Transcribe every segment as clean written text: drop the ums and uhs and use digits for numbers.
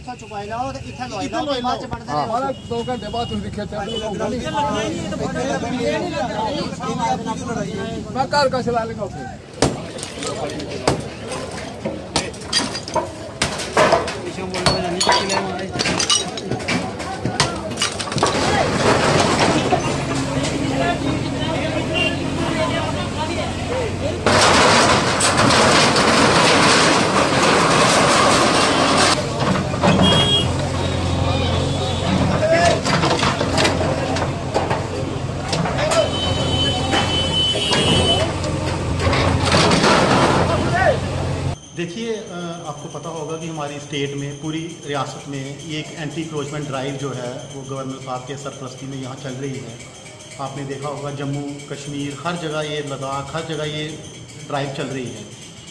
उस चुकाई लाओ ते इत्थे लवाई लाओ बाद च बनदे हां 2 घंटे बाद तुम दिखे मैं कार का चला लेगा उसे पीछे बोल रहा नहीं तो ले मारे देखिए, आपको पता होगा कि हमारी स्टेट में पूरी रियासत में ये एक एंटी इंक्रोचमेंट ड्राइव जो है वो गवर्नर साहब के सरपरस्ती में यहाँ चल रही है। आपने देखा होगा जम्मू कश्मीर हर जगह ये, लद्दाख हर जगह ये ड्राइव चल रही है।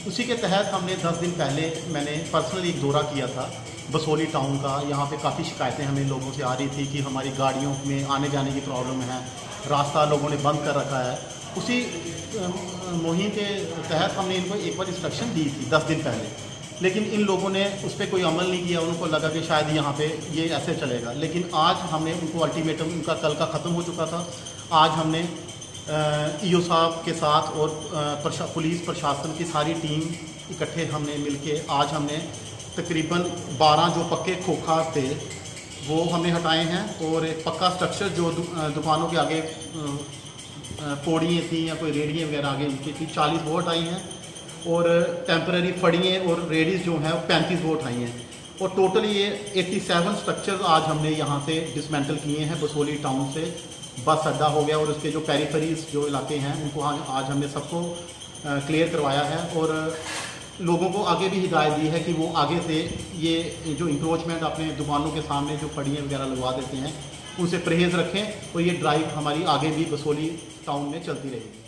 उसी के तहत हमने 10 दिन पहले मैंने पर्सनली एक दौरा किया था बसोली टाउन का। यहाँ पे काफ़ी शिकायतें हमें लोगों से आ रही थी कि हमारी गाड़ियों में आने जाने की प्रॉब्लम है, रास्ता लोगों ने बंद कर रखा है। उसी मुहिम के तहत हमने इनको एक बार इंस्ट्रक्शन दी थी 10 दिन पहले, लेकिन इन लोगों ने उस पर कोई अमल नहीं किया। उनको लगा कि शायद यहाँ पे ये ऐसे चलेगा, लेकिन आज हमने उनको अल्टीमेटम उनका कल का ख़त्म हो चुका था। आज हमने ईओ साहब के साथ और पुलिस प्रशासन की सारी टीम इकट्ठे हमने मिलके आज हमने तकरीबन 12 जो पक्के खोखा थे वो हमने हटाए हैं, और एक पक्का स्ट्रक्चर जो दुकानों के आगे पौड़ियाँ थी या कोई रेडियाँ वगैरह आगे उनकी थी 40 वो हटाई हैं, और टेम्पररी फड़ियाँ और रेडीज जो हैं 35 वो उठाई हैं, और टोटल ये 87 स्ट्रक्चर्स आज हमने यहाँ से डिसमेंटल किए हैं। बसोली टाउन से बस अड्डा हो गया और उसके जो पेरीफेरीज जो इलाके हैं उनको आज हमने सबको क्लियर करवाया है, और लोगों को आगे भी हिदायत दी है कि वो आगे से ये जो इंक्रोचमेंट अपने दुकानों के सामने जो फड़ियाँ वगैरह लगवा देते हैं उनसे परहेज़ रखें, और ये ड्राइव हमारी आगे भी बसोली टाउन में चलती रहेगी।